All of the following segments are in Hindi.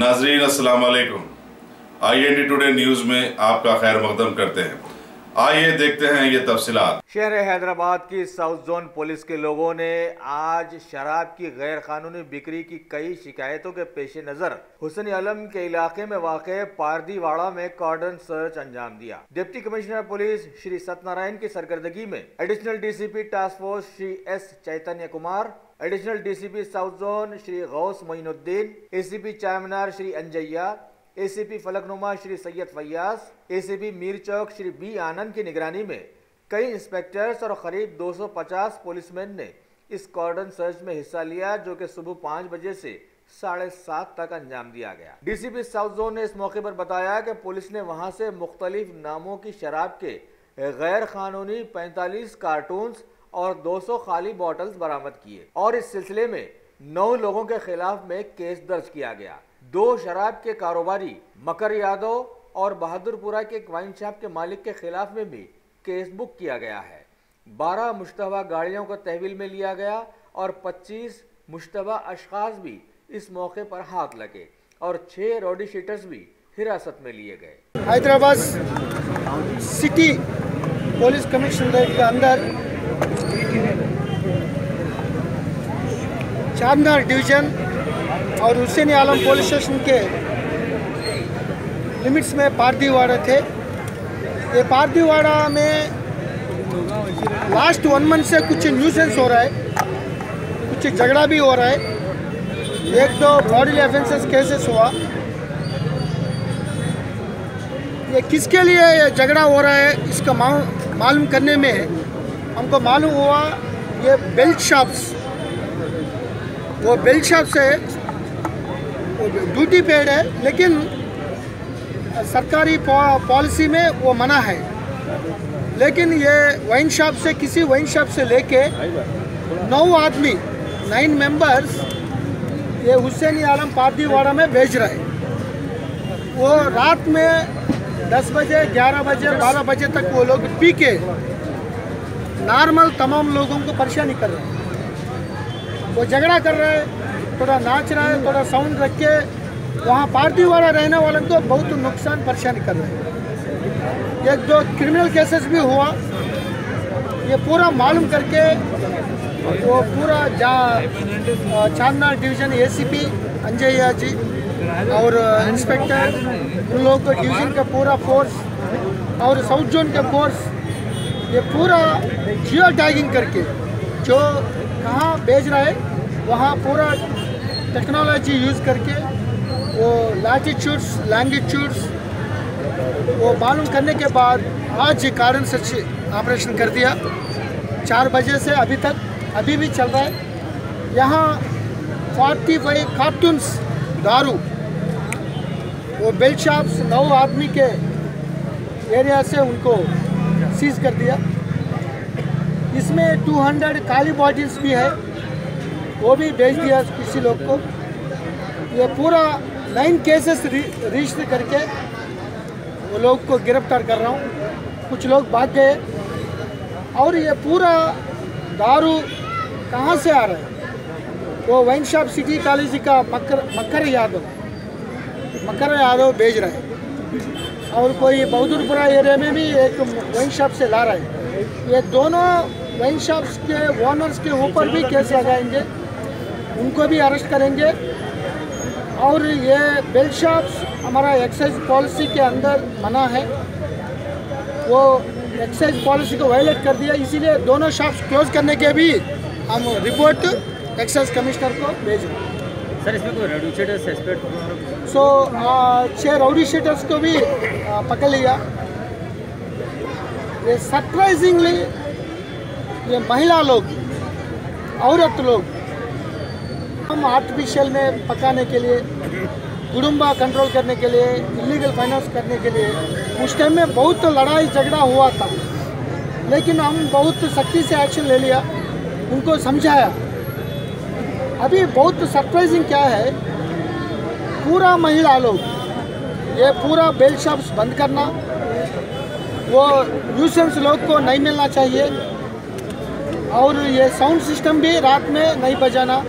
नाजरीन अस्सलाम वालेकुम। IND टुडे न्यूज में आपका खैर मकदम करते हैं। आइए देखते हैं ये तफसीलात। शहर हैदराबाद की साउथ जोन पुलिस के लोगों ने आज शराब की गैर कानूनी बिक्री की कई शिकायतों के पेश नजर हुसैन आलम के इलाके में वाक़े पारदीवाड़ा में कॉर्डन सर्च अंजाम दिया। Deputy commissioner police Shri Satyanarayana की सरकर्दगी में additional DCP task force Shri S Chaitanya Kumar, additional DCP south zone Shri Ghouse Moinuddin, ACP Charminar Shri Anjaiah, ACP Falaknuma Shri Syed Fayaz, ACP Mir Chowk Shri B Anand की निगरानी में कई इंस्पेक्टर्स और करीब 250 पुलिसमैन ने इस कॉर्डन सर्च में हिस्सा लिया, जो कि सुबह 5 बजे से 7:30 तक अंजाम दिया गया। DCP साउथ जोन ने इस मौके पर बताया कि पुलिस ने वहां से मुख्तलिफ नामों की शराब के गैर कानूनी 45 कार्टून्स और 200 खाली बॉटल्स बरामद किए और इस सिलसिले में 9 लोगों के खिलाफ में केस दर्ज किया गया। 2 शराब के कारोबारी मकर यादव और बहादुरपुरा के एक वाइन शॉप के मालिक के खिलाफ में भी केस बुक किया गया है। 12 मुश्तबा गाड़ियों को तहवील में लिया गया और 25 मुश्तबा अशखास भी इस मौके पर हाथ लगे और 6 रॉडी शीटर्स भी हिरासत में लिए गए। हैदराबाद सिटी पुलिस कमिश्नरेट के अंदर चारमीनार डिवीजन और हुसैन आलम पुलिस स्टेशन के लिमिट्स में पारदीवाड़ा थे। ये पारदीवाड़ा में लास्ट 1 मंथ से कुछ न्यूसेंस हो रहा है, कुछ झगड़ा भी हो रहा है, 1-2 बॉडी ऑफेंसेस केसेस हुआ। ये किसके लिए ये झगड़ा हो रहा है इसका मालूम करने में हमको मालूम हुआ ये बेल्ट शॉप्स, वो बेल्ट शॉप्स है, ड्यूटी पेड है, लेकिन सरकारी पॉलिसी में वो मना है। लेकिन ये वाइन शॉप से किसी वाइन शॉप से लेके 9 आदमी 9 मेंबर्स ये हुसैन आलम पारदीवाड़ा में भेज रहे हैं। वो रात में 10 बजे 11 बजे 12 बजे तक वो लोग पी के नॉर्मल तमाम लोगों को परेशानी कर रहे हैं। वो झगड़ा कर रहे हैं, थोड़ा नाच रहा है, थोड़ा साउंड रख के वहाँ पारदीवाड़ा रहने वालों को बहुत नुकसान परेशानी कर रहे हैं। 1-2 क्रिमिनल केसेस भी हुआ। ये पूरा मालूम करके वो पूरा चारमीनार डिवीज़न ACP अंजैया जी और इंस्पेक्टर उन लोगों को डिवीज़न का पूरा फोर्स और साउथ जोन का फोर्स ये पूरा जियो टैगिंग करके जो कहाँ भेज रहा है वहाँ पूरा टेक्नोलॉजी यूज़ करके वो लैटिट्यूड्स लैंगिट्यूड्स वो मालूम करने के बाद आज कारण सर्च ऑपरेशन कर दिया। 4 बजे से अभी तक अभी भी चल रहा है। यहाँ 45 कार्टून्स दारू वो बेल्ट शॉप्स 9 आदमी के एरिया से उनको सीज कर दिया। इसमें 200 काली बॉटल्स भी है, वो भी भेज दिया किसी लोग को। ये पूरा 9 केसेस रजिस्टर करके वो लोग को गिरफ्तार कर रहा हूँ। कुछ लोग भाग गए और ये पूरा दारू कहाँ से आ रहा है वो वाइन शॉप सिटी कॉलेज का मकर यादव भेज रहा है और कोई बहादुरपुरा एरिया में भी एक वाइन शॉप से ला रहा है। ये दोनों वाइन शॉप्स के ओनर्स के ऊपर भी केस लगाएंगे, उनको भी अरेस्ट करेंगे। और ये बेल्ट शॉप्स हमारा एक्साइज पॉलिसी के अंदर मना है, वो एक्साइज पॉलिसी को वायलेट कर दिया, इसीलिए दोनों शॉप्स क्लोज करने के भी हम रिपोर्ट एक्साइज कमिश्नर को भेज रहे हैं। सर इसमें कोई rowdy sheeter suspect 6 rowdy sheeters को भी पकड़ लिया। ये सरप्राइजिंगली ये महिला लोग औरत लोग हम आर्टिफिशियल में पकाने के लिए, गुड़ुम्बा कंट्रोल करने के लिए, इलीगल फाइनेंस करने के लिए उस टाइम में बहुत लड़ाई झगड़ा हुआ था, लेकिन हम बहुत सख्ती से एक्शन ले लिया, उनको समझाया। अभी बहुत सरप्राइजिंग क्या है, पूरा महिला लोग ये पूरा बेल्ट शॉप्स बंद करना, वो न्यूसेंस लोग को नहीं मिलना चाहिए और ये साउंड सिस्टम भी रात में नहीं बजाना,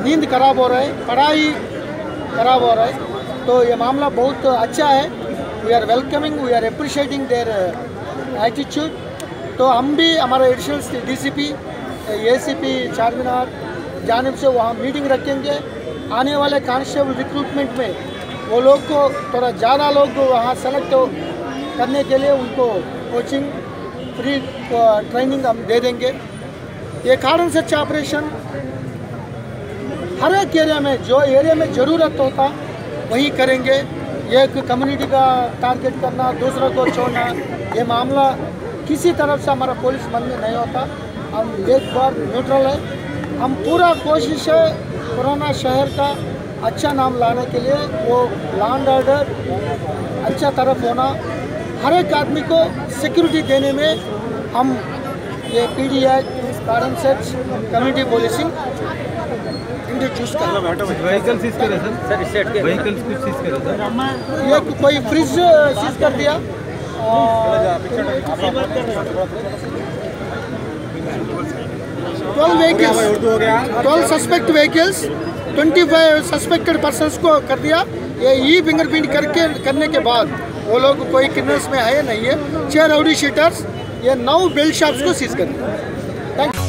नींद खराब हो रहा है, पढ़ाई खराब हो रहा है। तो ये मामला बहुत अच्छा है। We are welcoming, we are appreciating their attitude. तो हम भी हमारा एडिशनल डीसीपी एसीपी चारमीनार जानिब से वहाँ मीटिंग रखेंगे। आने वाले कांस्टेबल रिक्रूटमेंट में वो लोग को थोड़ा ज़्यादा लोग वहाँ सेलेक्ट करने के लिए उनको कोचिंग फ्री ट्रेनिंग हम दे देंगे। ये कारण सच्चा ऑपरेशन हर एक एरिया में, जो एरिया में ज़रूरत होता वही करेंगे। एक कम्युनिटी का टारगेट करना, दूसरा को छोड़ना, ये मामला किसी तरफ से हमारा पुलिस मन में नहीं होता। हम एक बार न्यूट्रल है। हम पूरा कोशिश है पुराना शहर का अच्छा नाम लाने के लिए, वो लॉ एंड ऑर्डर अच्छा तरफ होना, हर एक आदमी को सिक्योरिटी देने में हम ये पीडी एक्ट, कारण सर्च, कम्युनिटी पुलिसिंग इंट्रोड्यूस करना। व्हीकल सीज करे सर स्टेट के व्हीकल्स कुछ सीज करे सर। ये कोई फ्रिज सीज कर दिया, 12 vehicles, 12 suspect vehicles, 25 suspected persons को कर दिया। ये ई फिंगरप्रिंट करने के बाद वो लोग कोई क्रिमिनल्स में है नहीं है। 6 राउडी शीटर्स, ये 9 बेल्ट शॉप्स को सीज कर दिया। Thank you.